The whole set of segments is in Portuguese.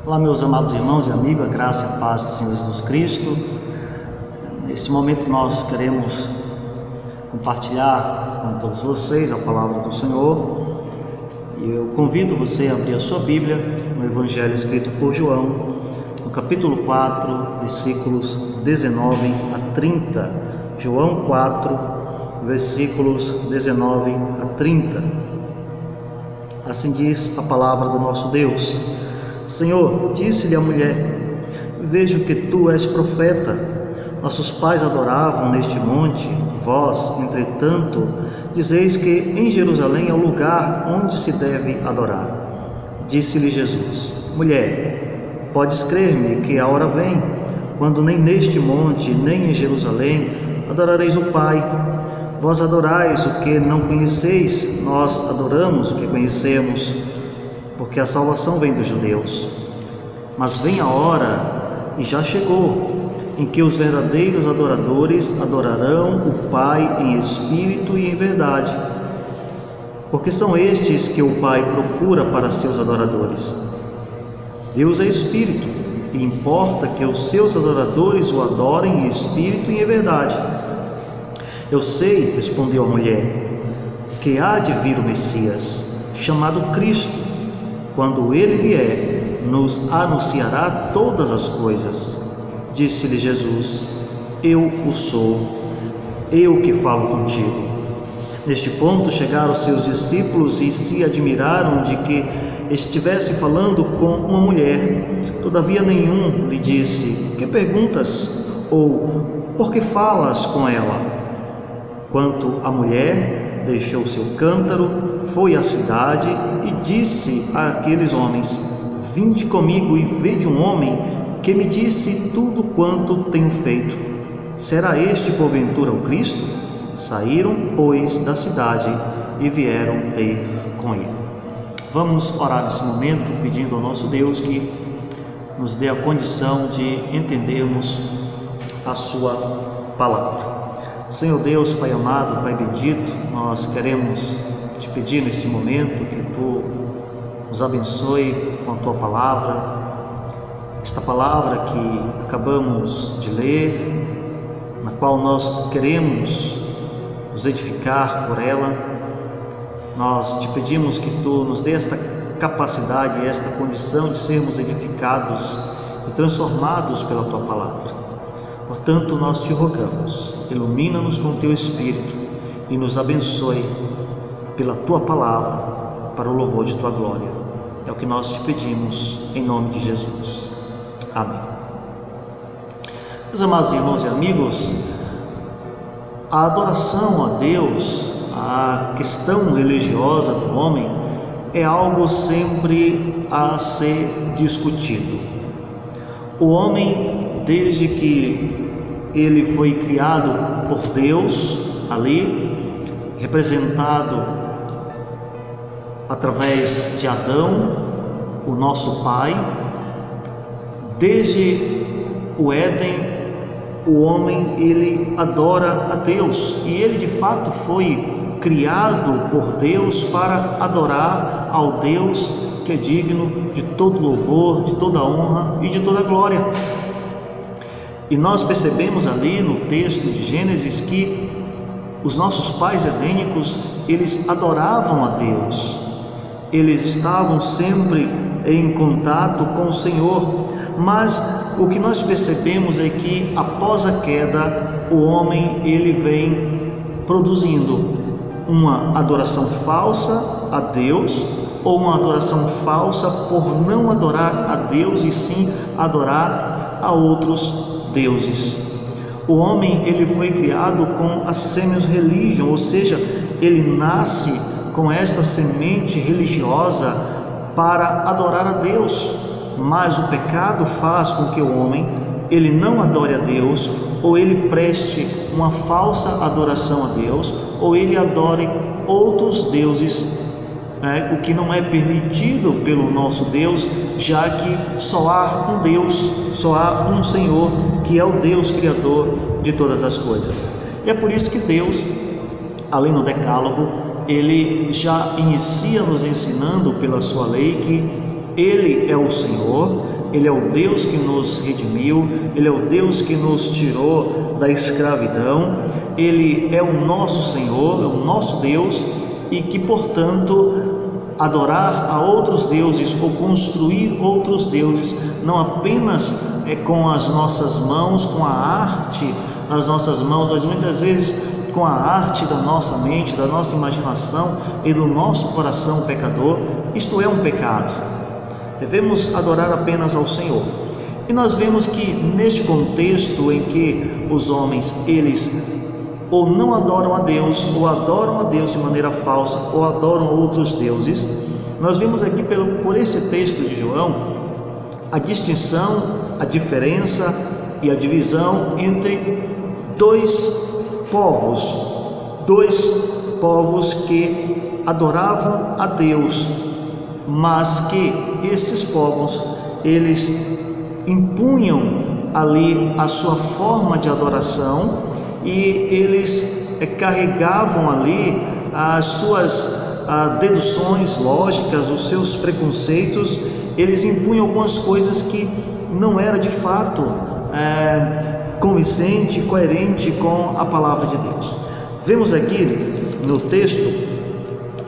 Olá, meus amados irmãos e amigos, a graça e a paz do Senhor Jesus Cristo. Neste momento nós queremos compartilhar com todos vocês a palavra do Senhor. E eu convido você a abrir a sua Bíblia no Evangelho escrito por João, no capítulo 4, versículos 19 a 30. João 4, versículos 19 a 30. Assim diz a palavra do nosso Deus. Senhor, disse-lhe a mulher: vejo que tu és profeta. Nossos pais adoravam neste monte, vós, entretanto, dizeis que em Jerusalém é o lugar onde se deve adorar. Disse-lhe Jesus: mulher, podes crer-me que a hora vem, quando nem neste monte, nem em Jerusalém adorareis o Pai. Vós adorais o que não conheceis, nós adoramos o que conhecemos, porque a salvação vem dos judeus. Mas vem a hora, e já chegou, em que os verdadeiros adoradores adorarão o Pai em espírito e em verdade, porque são estes que o Pai procura para seus adoradores. Deus é espírito, e importa que os seus adoradores o adorem em espírito e em verdade. Eu sei, respondeu a mulher, que há de vir o Messias, chamado Cristo. Quando ele vier, nos anunciará todas as coisas. Disse-lhe Jesus: eu o sou, eu que falo contigo. Neste ponto chegaram seus discípulos e se admiraram de que estivesse falando com uma mulher. Todavia nenhum lhe disse: que perguntas? Ou por que falas com ela? Quanto à mulher, deixou seu cântaro, foi à cidade e disse àqueles homens: vinde comigo e vede um homem que me disse tudo quanto tenho feito. Será este porventura o Cristo? Saíram, pois, da cidade e vieram ter com ele. Vamos orar nesse momento, pedindo ao nosso Deus que nos dê a condição de entendermos a sua palavra. Senhor Deus, Pai amado, Pai bendito, nós queremos te pedir neste momento que tu nos abençoe com a tua palavra, esta palavra que acabamos de ler, na qual nós queremos nos edificar por ela. Nós te pedimos que tu nos dê esta capacidade, esta condição de sermos edificados e transformados pela tua palavra. Portanto, nós te rogamos, ilumina-nos com teu Espírito e nos abençoe pela tua palavra, para o louvor de tua glória. É o que nós te pedimos, em nome de Jesus. Amém. Meus amados irmãos e amigos, a adoração a Deus, a questão religiosa do homem, é algo sempre a ser discutido. O homem, desde que ele foi criado por Deus, ali, representado através de Adão, o nosso pai, desde o Éden, o homem, ele adora a Deus, e ele de fato foi criado por Deus para adorar ao Deus que é digno de todo louvor, de toda honra e de toda glória. E nós percebemos ali no texto de Gênesis que os nossos pais edênicos, eles adoravam a Deus, eles estavam sempre em contato com o Senhor, mas o que nós percebemos é que após a queda, o homem ele vem produzindo uma adoração falsa a Deus, ou uma adoração falsa por não adorar a Deus e sim adorar a outros deuses. O homem ele foi criado com a semi-religião, ou seja, ele nasce com esta semente religiosa para adorar a Deus, mas o pecado faz com que o homem ele não adore a Deus, ou ele preste uma falsa adoração a Deus, ou ele adore outros deuses, o que não é permitido pelo nosso Deus, já que só há um Deus, só há um Senhor, que é o Deus Criador de todas as coisas. E é por isso que Deus, além do decálogo, ele já inicia nos ensinando pela sua lei que ele é o Senhor, Ele é o Deus que nos redimiu, Ele é o Deus que nos tirou da escravidão, Ele é o nosso Senhor, é o nosso Deus, e que, portanto, adorar a outros deuses ou construir outros deuses, não apenas com as nossas mãos, com a arte nas nossas mãos, mas muitas vezes com a arte da nossa mente, da nossa imaginação e do nosso coração pecador, isto é um pecado. Devemos adorar apenas ao Senhor. E nós vemos que neste contexto em que os homens, eles ou não adoram a Deus, ou adoram a Deus de maneira falsa, ou adoram outros deuses, nós vimos aqui por este texto de João a distinção, a diferença e a divisão entre dois povos que adoravam a Deus, mas que esses povos, eles impunham ali a sua forma de adoração, e eles carregavam ali as suas deduções lógicas, os seus preconceitos. Eles impunham algumas coisas que não era de fato convincente, coerente com a palavra de Deus. Vemos aqui no texto,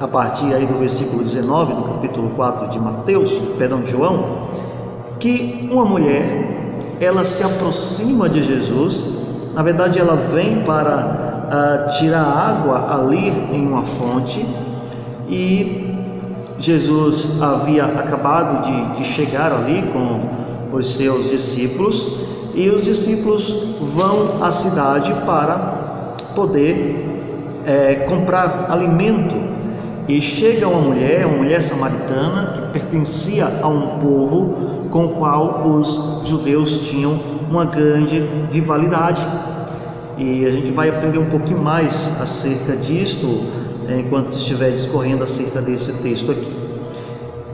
a partir aí do versículo 19 do capítulo 4 de João, que uma mulher, ela se aproxima de Jesus. Na verdade, ela vem para tirar água ali em uma fonte, e Jesus havia acabado de chegar ali com os seus discípulos, e os discípulos vão à cidade para poder comprar alimento, e chega uma mulher samaritana, que pertencia a um povo com o qual os judeus tinham uma grande rivalidade. E a gente vai aprender um pouquinho mais acerca disto enquanto estiver discorrendo acerca desse texto aqui.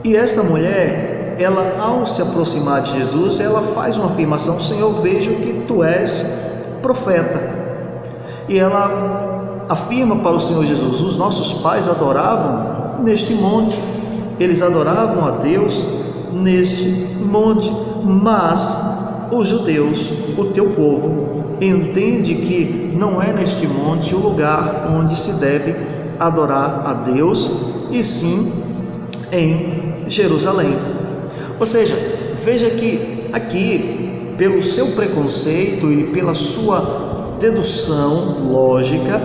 E esta mulher, ela, ao se aproximar de Jesus, ela faz uma afirmação: Senhor, vejo que tu és profeta. E ela afirma para o Senhor Jesus: os nossos pais adoravam neste monte, eles adoravam a Deus neste monte, mas os judeus, o teu povo, entende que não é neste monte o lugar onde se deve adorar a Deus, e sim em Jerusalém. Ou seja, veja que aqui, pelo seu preconceito e pela sua dedução lógica,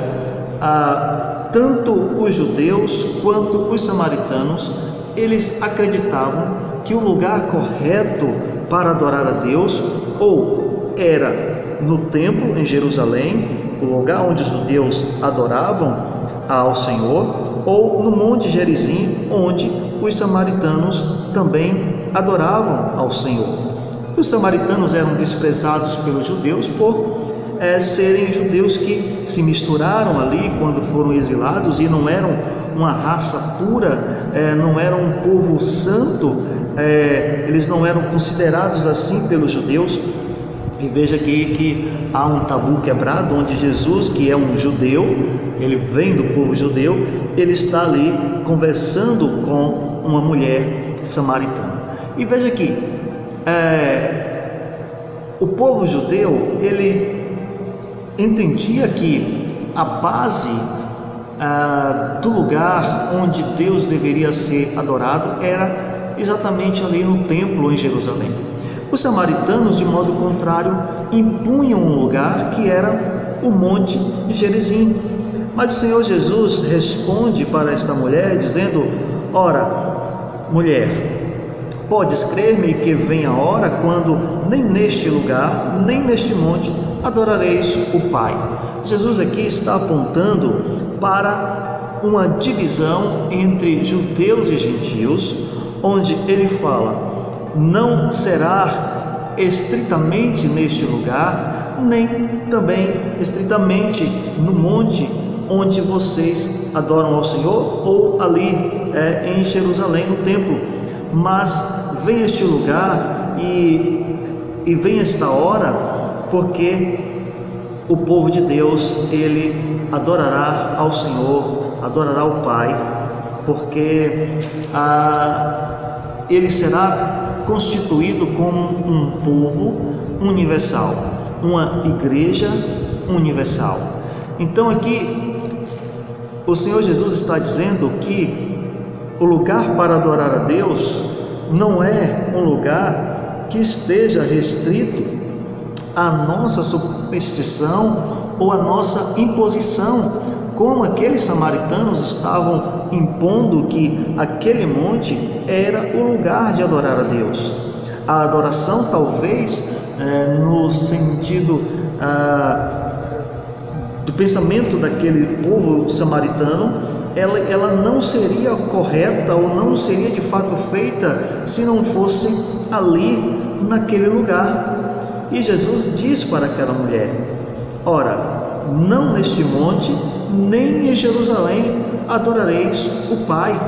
tanto os judeus quanto os samaritanos, eles acreditavam que o lugar correto para adorar a Deus ou era no templo em Jerusalém, o lugar onde os judeus adoravam ao Senhor, ou no Monte Gerizim, onde os samaritanos também adoravam ao Senhor. Os samaritanos eram desprezados pelos judeus por serem judeus que se misturaram ali quando foram exilados e não eram uma raça pura, não eram um povo santo, eles não eram considerados assim pelos judeus. E veja aqui que há um tabu quebrado, onde Jesus, que é um judeu, ele vem do povo judeu, ele está ali conversando com uma mulher samaritana. E veja aqui, o povo judeu, ele entendia que a base do lugar onde Deus deveria ser adorado era exatamente ali no templo em Jerusalém. Os samaritanos, de modo contrário, impunham um lugar que era o Monte Gerizim. Mas o Senhor Jesus responde para esta mulher dizendo: ora, mulher, podes crer-me que vem a hora quando nem neste lugar, nem neste monte adorareis o Pai. Jesus aqui está apontando para uma divisão entre judeus e gentios, onde ele fala: não será estritamente neste lugar, nem também estritamente no monte onde vocês adoram ao Senhor, ou ali em Jerusalém, no templo, mas vem este lugar e vem esta hora, porque o povo de Deus, ele adorará ao Senhor, adorará ao Pai, porque ele será constituído como um povo universal, uma igreja universal. Então aqui o Senhor Jesus está dizendo que o lugar para adorar a Deus não é um lugar que esteja restrito à nossa superstição ou à nossa imposição, como aqueles samaritanos estavam impondo que aquele monte era o lugar de adorar a Deus. A adoração, talvez, no sentido do pensamento daquele povo samaritano, ela não seria correta ou não seria de fato feita se não fosse ali naquele lugar. E Jesus diz para aquela mulher: ora, não neste monte, nem em Jerusalém adorareis o Pai.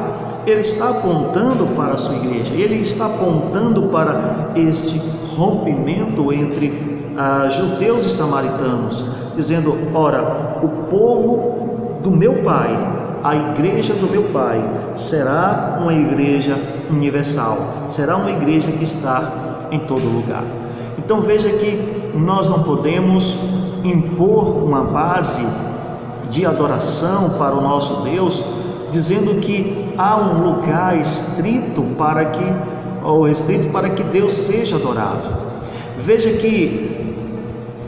Ele está apontando para a sua igreja, ele está apontando para este rompimento entre judeus e samaritanos, dizendo: ora, o povo do meu Pai, a igreja do meu Pai, será uma igreja universal, será uma igreja que está em todo lugar. Então veja que nós não podemos impor uma base de adoração para o nosso Deus, dizendo que há um lugar restrito para que Deus seja adorado. Veja que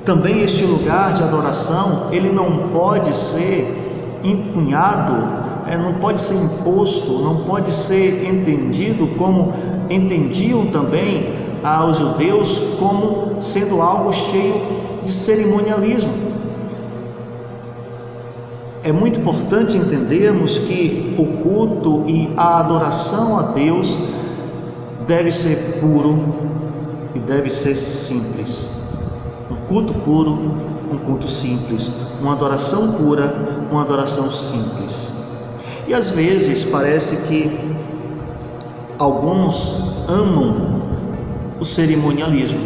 também este lugar de adoração, ele não pode ser empunhado, não pode ser imposto, não pode ser entendido como entendiam também aos judeus, como sendo algo cheio de cerimonialismo. É muito importante entendermos que o culto e a adoração a Deus deve ser puro e deve ser simples. Um culto puro, um culto simples, uma adoração pura, uma adoração simples. E às vezes parece que alguns amam o cerimonialismo,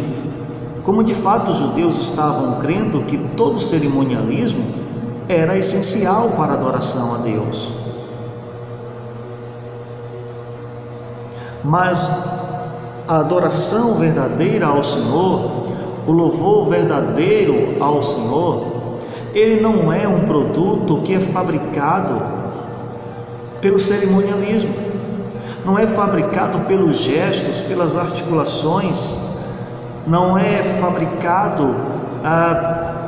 como de fato os judeus estavam crendo que todo cerimonialismo era essencial para a adoração a Deus. Mas a adoração verdadeira ao Senhor, o louvor verdadeiro ao Senhor, ele não é um produto que é fabricado pelo cerimonialismo, não é fabricado pelos gestos, pelas articulações, não é fabricado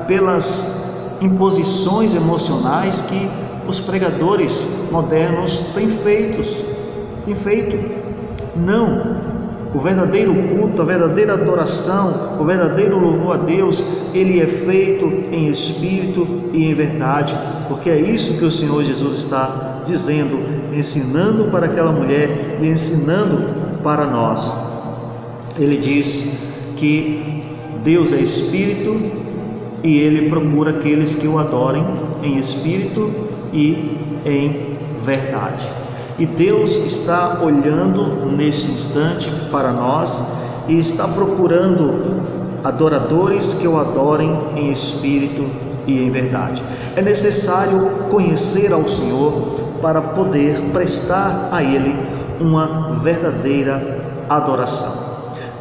pelas imposições emocionais que os pregadores modernos têm feito. Não. O verdadeiro culto, a verdadeira adoração, o verdadeiro louvor a Deus, ele é feito em espírito e em verdade, porque é isso que o Senhor Jesus está dizendo, ensinando para aquela mulher e ensinando para nós. Ele diz que Deus é espírito e ele procura aqueles que o adorem em espírito e em verdade. E Deus está olhando nesse instante para nós e está procurando adoradores que o adorem em espírito e em verdade. É necessário conhecer ao Senhor para poder prestar a Ele uma verdadeira adoração.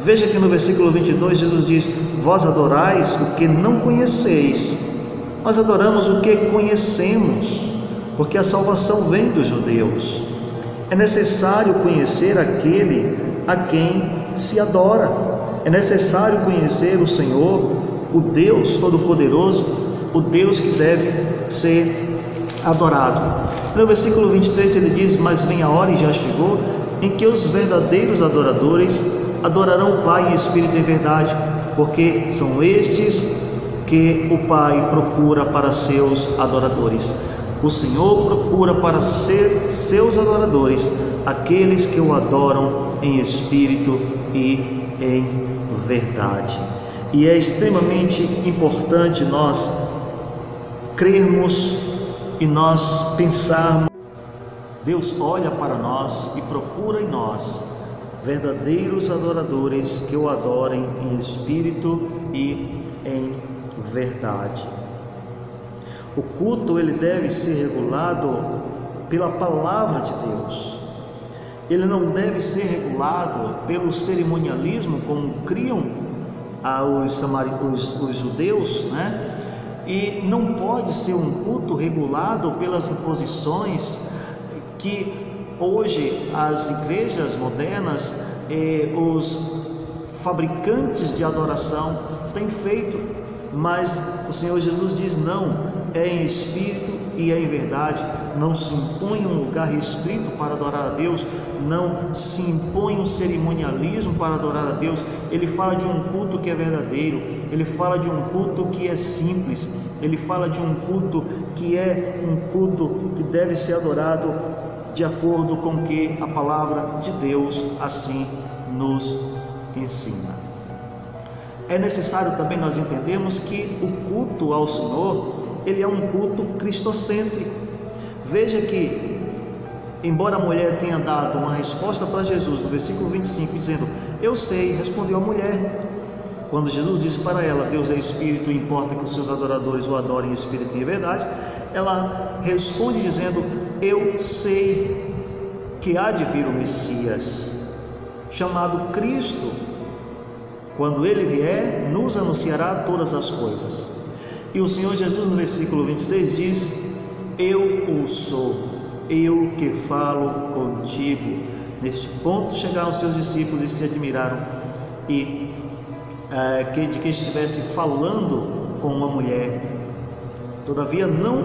Veja que no versículo 22 Jesus diz: vós adorais o que não conheceis, nós adoramos o que conhecemos, porque a salvação vem dos judeus. É necessário conhecer aquele a quem se adora, é necessário conhecer o Senhor, o Deus Todo-Poderoso, o Deus que deve ser adorado. No versículo 23 ele diz: mas vem a hora, e já chegou, em que os verdadeiros adoradores adorarão o Pai em espírito e em verdade, porque são estes que o Pai procura para seus adoradores. O Senhor procura para ser seus adoradores aqueles que o adoram em espírito e em verdade. E é extremamente importante nós crermos e nós pensarmos. Deus olha para nós e procura em nós verdadeiros adoradores que o adorem em espírito e em verdade. O culto ele deve ser regulado pela palavra de Deus. ele não deve ser regulado pelo cerimonialismo como criam os judeus, né? E não pode ser um culto regulado pelas imposições que hoje as igrejas modernas, os fabricantes de adoração têm feito. Mas o Senhor Jesus diz: não, é em espírito e é em verdade. Não se impõe um lugar restrito para adorar a Deus, não se impõe um cerimonialismo para adorar a Deus. Ele fala de um culto que é verdadeiro, ele fala de um culto que é simples, ele fala de um culto que é um culto que deve ser adorado de acordo com o que a palavra de Deus assim nos ensina. É necessário também nós entendermos que o culto ao Senhor, ele é um culto cristocêntrico. Veja que, embora a mulher tenha dado uma resposta para Jesus, no versículo 25, dizendo: eu sei, respondeu a mulher. Quando Jesus disse para ela: Deus é espírito e importa que os seus adoradores o adorem em espírito e em verdade, ela responde dizendo: eu sei que há de vir o Messias, chamado Cristo. Quando ele vier, nos anunciará todas as coisas. E o Senhor Jesus, no versículo 26, diz: eu o sou, eu que falo contigo. Neste ponto chegaram os seus discípulos e se admiraram de que estivesse falando com uma mulher. Todavia não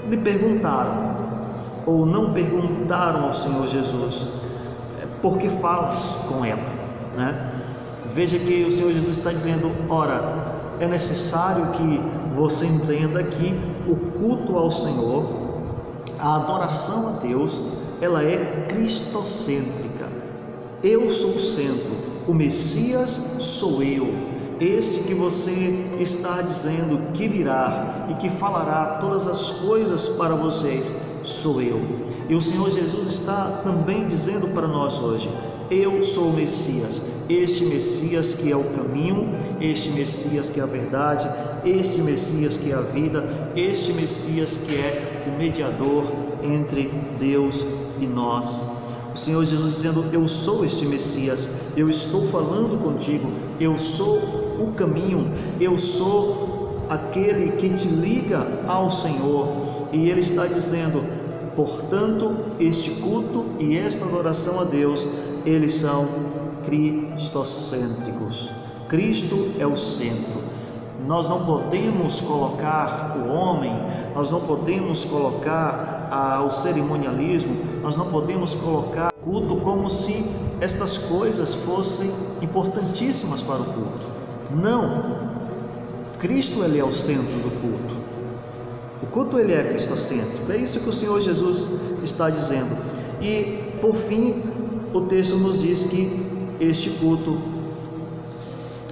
lhe perguntaram, ou não perguntaram ao Senhor Jesus: por que falas com ela? Né? Veja que o Senhor Jesus está dizendo: ora, é necessário que você entenda que o culto ao Senhor, a adoração a Deus, ela é cristocêntrica. Eu sou o centro, o Messias sou eu, este que você está dizendo que virá e que falará todas as coisas para vocês, sou eu. E o Senhor Jesus está também dizendo para nós hoje: eu sou o Messias, este Messias que é o caminho, este Messias que é a verdade, este Messias que é a vida, este Messias que é o mediador entre Deus e nós. O Senhor Jesus dizendo: eu sou este Messias, eu estou falando contigo, eu sou o caminho, eu sou aquele que te liga ao Senhor. E Ele está dizendo: portanto, este culto e esta adoração a Deus, eles são cristocêntricos. Cristo é o centro. Nós não podemos colocar o homem, nós não podemos colocar o cerimonialismo, nós não podemos colocar o culto como se estas coisas fossem importantíssimas para o culto. Não, Cristo ele é o centro do culto. O culto ele é cristocêntrico. É isso que o Senhor Jesus está dizendo. E por fim, o texto nos diz que este culto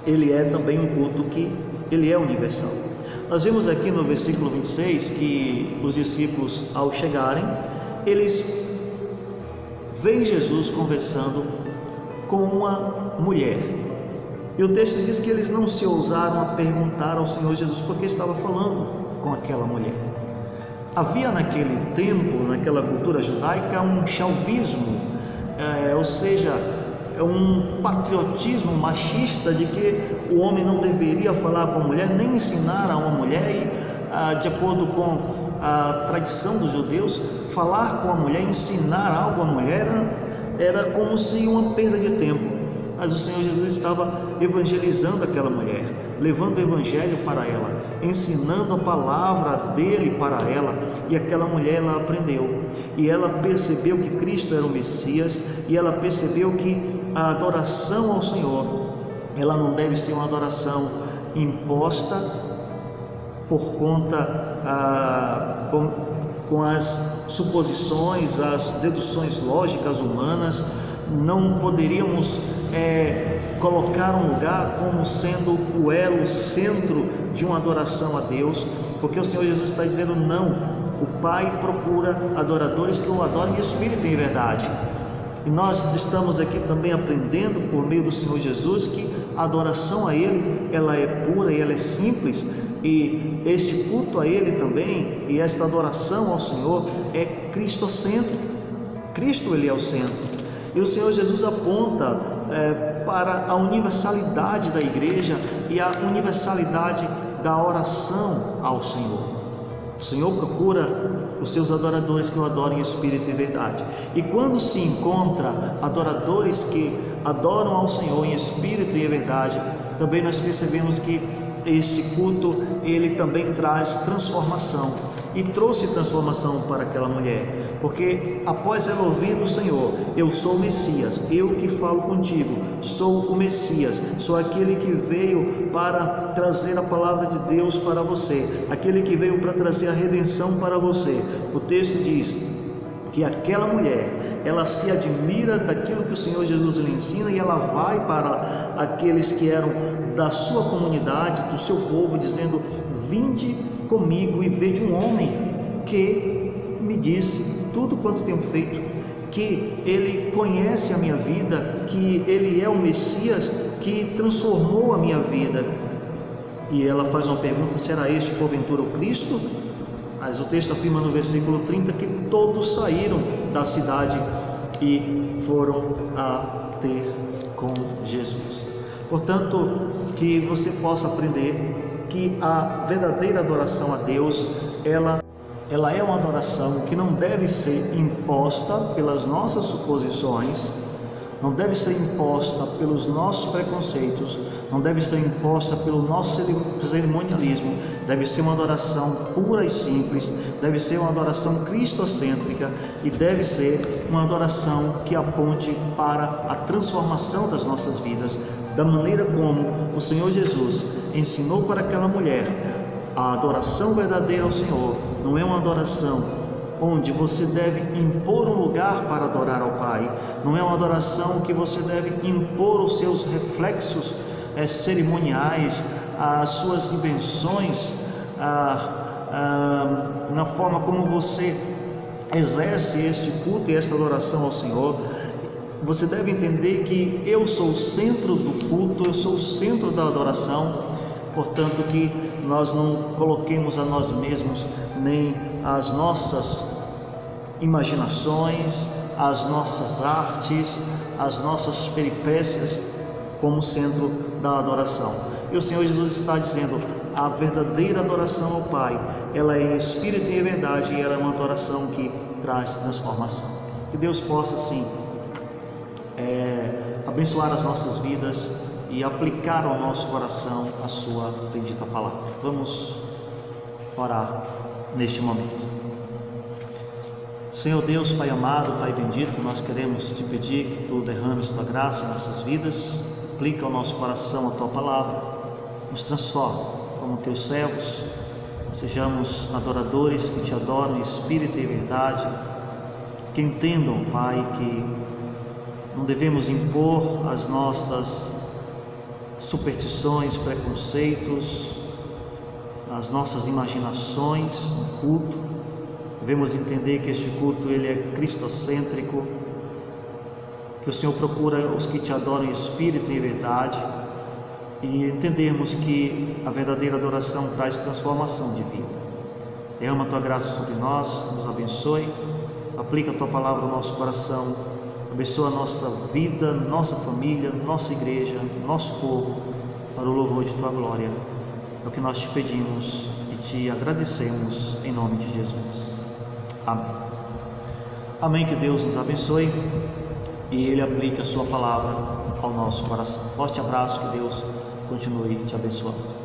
ele é também um culto que ele é universal. Nós vemos aqui no versículo 26 que os discípulos, ao chegarem, eles veem Jesus conversando com uma mulher. E o texto diz que eles não se ousaram a perguntar ao Senhor Jesus porque estava falando com aquela mulher. Havia naquele tempo, naquela cultura judaica, um chauvismo, ou seja, um patriotismo machista de que o homem não deveria falar com a mulher, nem ensinar a uma mulher, e de acordo com a tradição dos judeus, falar com a mulher, ensinar algo à mulher era como se uma perda de tempo. Mas o Senhor Jesus estava evangelizando aquela mulher, levando o evangelho para ela, ensinando a palavra dele para ela, e aquela mulher ela aprendeu, e ela percebeu que Cristo era o Messias, e ela percebeu que a adoração ao Senhor, ela não deve ser uma adoração imposta por conta com as suposições, as deduções lógicas humanas. Não poderíamos colocar um lugar como sendo o elo, o centro de uma adoração a Deus, porque o Senhor Jesus está dizendo: não, o Pai procura adoradores que o adorem em espírito e em verdade. E nós estamos aqui também aprendendo por meio do Senhor Jesus que a adoração a Ele, ela é pura e ela é simples, e este culto a Ele também, e esta adoração ao Senhor é cristocêntrica. Cristo ele é o centro. E o Senhor Jesus aponta para a universalidade da igreja e a universalidade da oração ao Senhor. O Senhor procura os seus adoradores que o adorem em espírito e verdade. E quando se encontra adoradores que adoram ao Senhor em espírito e em verdade, também nós percebemos que esse culto ele também traz transformação. E trouxe transformação para aquela mulher, porque após ela ouvir do Senhor: eu sou o Messias, eu que falo contigo, sou o Messias, sou aquele que veio para trazer a palavra de Deus para você, aquele que veio para trazer a redenção para você. O texto diz que aquela mulher, ela se admira daquilo que o Senhor Jesus lhe ensina, e ela vai para aqueles que eram da sua comunidade, do seu povo, dizendo: vinde comigo e vede um homem que me disse tudo quanto tenho feito, que ele conhece a minha vida, que ele é o Messias que transformou a minha vida. E ela faz uma pergunta: será este porventura o Cristo? Mas o texto afirma no versículo 30 que todos saíram da cidade e foram a ter com Jesus. Portanto, que você possa aprender que a verdadeira adoração a Deus, ela é uma adoração que não deve ser imposta pelas nossas suposições, não deve ser imposta pelos nossos preconceitos, não deve ser imposta pelo nosso cerimonialismo. Deve ser uma adoração pura e simples, deve ser uma adoração cristocêntrica e deve ser uma adoração que aponte para a transformação das nossas vidas, da maneira como o Senhor Jesus ensinou para aquela mulher. A adoração verdadeira ao Senhor não é uma adoração onde você deve impor um lugar para adorar ao Pai, não é uma adoração que você deve impor os seus reflexos cerimoniais, as suas invenções, na forma como você exerce este culto e esta adoração ao Senhor. Você deve entender que eu sou o centro do culto, eu sou o centro da adoração, portanto que nós não coloquemos a nós mesmos, nem as nossas imaginações, as nossas artes, as nossas peripécias como centro da adoração. E o Senhor Jesus está dizendo: a verdadeira adoração ao Pai, ela é em espírito e em verdade, e ela é uma adoração que traz transformação. Que Deus possa assim abençoar as nossas vidas e aplicar ao nosso coração a sua bendita palavra. Vamos orar neste momento. Senhor Deus, Pai amado, Pai bendito, nós queremos te pedir que tu derrames tua graça em nossas vidas, aplica ao nosso coração a tua palavra, nos transforma como teus servos, sejamos adoradores que te adoram em espírito e em verdade, que entendam, Pai, que não devemos impor as nossas superstições, preconceitos, as nossas imaginações no culto. Devemos entender que este culto ele é cristocêntrico, que o Senhor procura os que te adoram em espírito e em verdade, e entendermos que a verdadeira adoração traz transformação de vida. Derrama a tua graça sobre nós, nos abençoe, aplica a tua palavra ao nosso coração, abençoa a nossa vida, nossa família, nossa igreja, nosso povo, para o louvor de tua glória. É o que nós te pedimos e te agradecemos em nome de Jesus. Amém. Amém. Que Deus nos abençoe e Ele aplique a sua palavra ao nosso coração. Forte abraço, que Deus continue te abençoando.